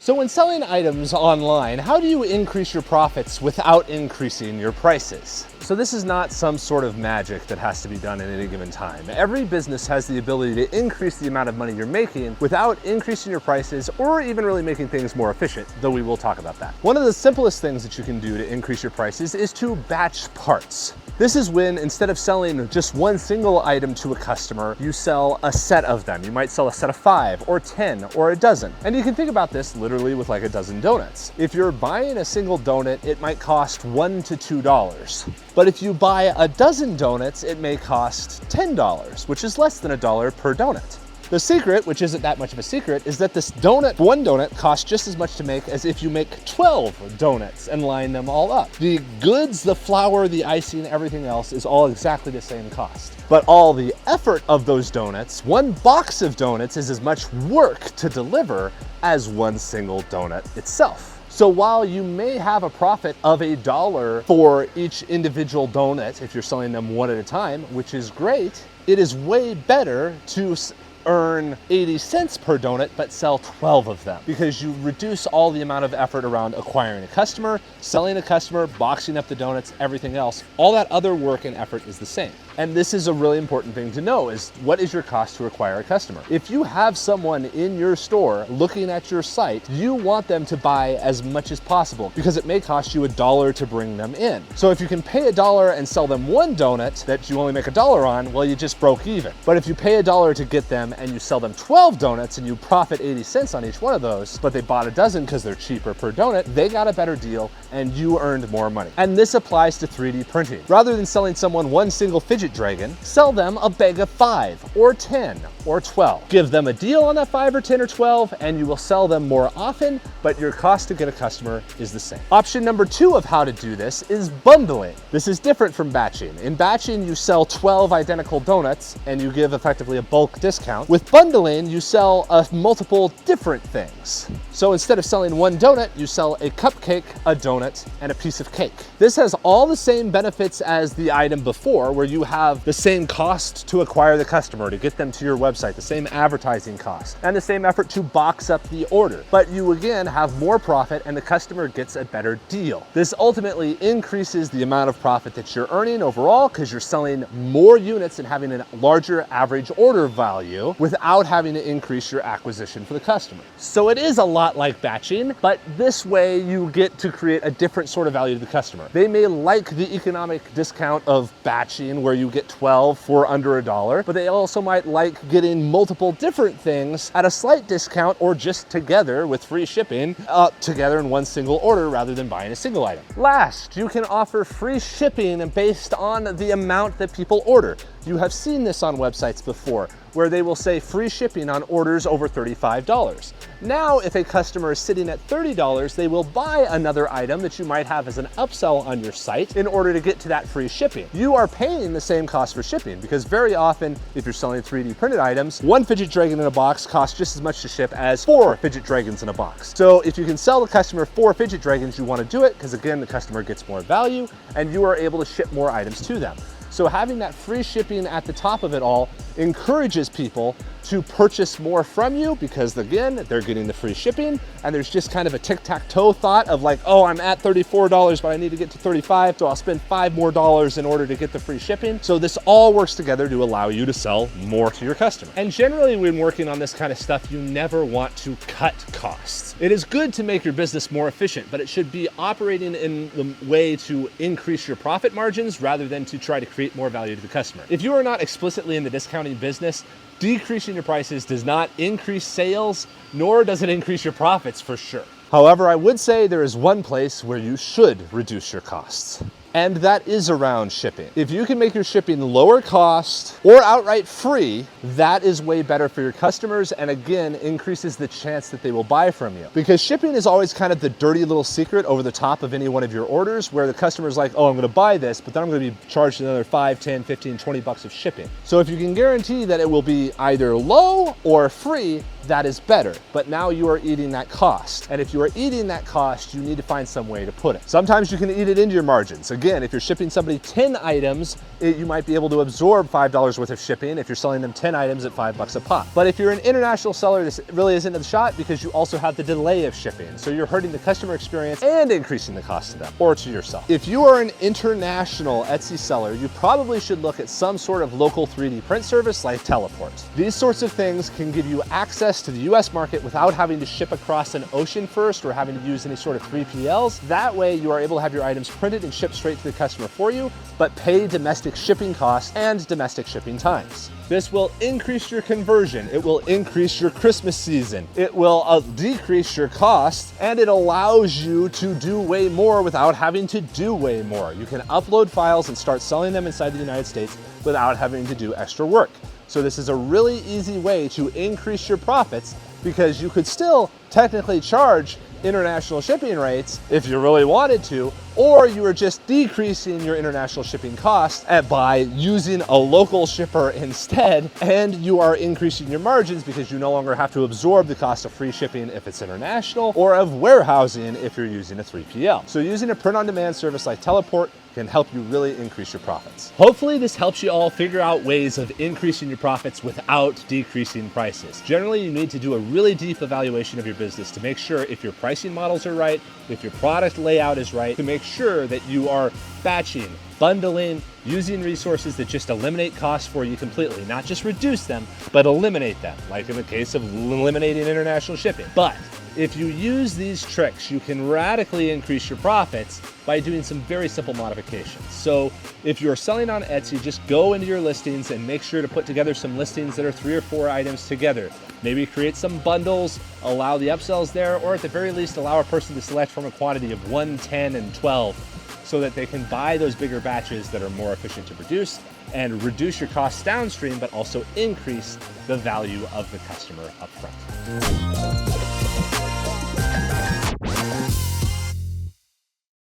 So when selling items online, how do you increase your profits without increasing your prices? So this is not some sort of magic that has to be done at any given time. Every business has the ability to increase the amount of money you're making without increasing your prices or even really making things more efficient, though we will talk about that. One of the simplest things that you can do to increase your prices is to batch parts. This is when instead of selling just one single item to a customer, you sell a set of them. You might sell a set of 5 or 10 or a dozen. And you can think about this literally with like a dozen donuts. If you're buying a single donut, it might cost $1 to $2. But if you buy a dozen donuts, it may cost $10, which is less than $1 per donut. The secret, which isn't that much of a secret, is that this donut, one donut, costs just as much to make as if you make 12 donuts and line them all up. The goods, the flour, the icing, everything else is all exactly the same cost. But all the effort of those donuts, one box of donuts is as much work to deliver as one single donut itself. So while you may have a profit of $1 for each individual donut, if you're selling them one at a time, which is great, it is way better to earn 80 cents per donut, but sell 12 of them because you reduce all the amount of effort around acquiring a customer, selling a customer, boxing up the donuts, everything else. All that other work and effort is the same. And this is a really important thing to know is what is your cost to acquire a customer? If you have someone in your store looking at your site, you want them to buy as much as possible because it may cost you $1 to bring them in. So if you can pay $1 and sell them one donut that you only make $1 on, well, you just broke even. But if you pay $1 to get them and you sell them 12 donuts and you profit 80 cents on each one of those, but they bought a dozen because they're cheaper per donut, they got a better deal and you earned more money. And this applies to 3D printing. Rather than selling someone one single fidget dragon, sell them a bag of 5 or 10 or 12. Give them a deal on that 5 or 10 or 12 and you will sell them more often, but your cost to get a customer is the same. Option number 2 of how to do this is bundling. This is different from batching. In batching, you sell 12 identical donuts and you give effectively a bulk discount. With bundling, you sell multiple different things. So instead of selling one donut, you sell a cupcake, a donut, and a piece of cake. This has all the same benefits as the item before, where you have the same cost to acquire the customer, to get them to your website, the same advertising cost, and the same effort to box up the order. But you again have more profit and the customer gets a better deal. This ultimately increases the amount of profit that you're earning overall because you're selling more units and having a larger average order value without having to increase your acquisition for the customer. So it is a lot like batching, but this way you get to create a different sort of value to the customer. They may like the economic discount of batching where you get 12 for under $1, but they also might like getting multiple different things at a slight discount or just together with free shipping together in one single order rather than buying a single item. Last, you can offer free shipping based on the amount that people order. You have seen this on websites before where they will say free shipping on orders over $35. Now, if a customer is sitting at $30, they will buy another item that you might have as an upsell on your site in order to get to that free shipping. You are paying the same cost for shipping because very often, if you're selling 3D printed items, one fidget dragon in a box costs just as much to ship as 4 fidget dragons in a box. So if you can sell the customer 4 fidget dragons, you want to do it because again, the customer gets more value and you are able to ship more items to them. So having that free shipping at the top of it all encourages people to purchase more from you because again, they're getting the free shipping and there's just kind of a tic-tac-toe thought of like, oh, I'm at $34, but I need to get to $35, so I'll spend $5 more in order to get the free shipping. So this all works together to allow you to sell more to your customer. And generally when working on this kind of stuff, you never want to cut costs. It is good to make your business more efficient, but it should be operating in the way to increase your profit margins rather than to try to create more value to the customer. If you are not explicitly in the discounting business, decreasing your prices does not increase sales, nor does it increase your profits for sure. However, I would say there is one place where you should reduce your costs, and that is around shipping. If you can make your shipping lower cost or outright free, that is way better for your customers and again, increases the chance that they will buy from you. Because shipping is always kind of the dirty little secret over the top of any one of your orders where the customer's like, oh, I'm gonna buy this, but then I'm gonna be charged another 5, 10, 15, 20 bucks of shipping. So if you can guarantee that it will be either low or free, that is better. But now you are eating that cost. And if you are eating that cost, you need to find some way to put it. Sometimes you can eat it into your margins. Again, Again, if you're shipping somebody 10 items, you might be able to absorb $5 worth of shipping if you're selling them 10 items at $5 a pop. But if you're an international seller, this really isn't a shot because you also have the delay of shipping. So you're hurting the customer experience and increasing the cost to them or to yourself. If you are an international Etsy seller, you probably should look at some sort of local 3D print service like Teleport. These sorts of things can give you access to the US market without having to ship across an ocean first or having to use any sort of 3PLs. That way you are able to have your items printed and shipped straight to the customer for you, but pay domestic shipping costs and domestic shipping times. This will increase your conversion. It will increase your Christmas season. It will decrease your costs, and it allows you to do way more without having to do way more. You can upload files and start selling them inside the United States without having to do extra work. So this is a really easy way to increase your profits because you could still technically charge international shipping rates if you really wanted to, or you are just decreasing your international shipping costs by using a local shipper instead, and you are increasing your margins because you no longer have to absorb the cost of free shipping if it's international or of warehousing if you're using a 3PL. So using a print-on-demand service like Teleport can help you really increase your profits. Hopefully this helps you all figure out ways of increasing your profits without decreasing prices. Generally, you need to do a really deep evaluation of your business to make sure if your pricing models are right, if your product layout is right, to make sure that you are batching, bundling, using resources that just eliminate costs for you completely, not just reduce them, but eliminate them, like in the case of eliminating international shipping. But if you use these tricks, you can radically increase your profits by doing some very simple modifications. So if you're selling on Etsy, just go into your listings and make sure to put together some listings that are 3 or 4 items together. Maybe create some bundles, allow the upsells there, or at the very least, allow a person to select from a quantity of 1, 10, and 12 so that they can buy those bigger batches that are more efficient to produce and reduce your costs downstream, but also increase the value of the customer upfront.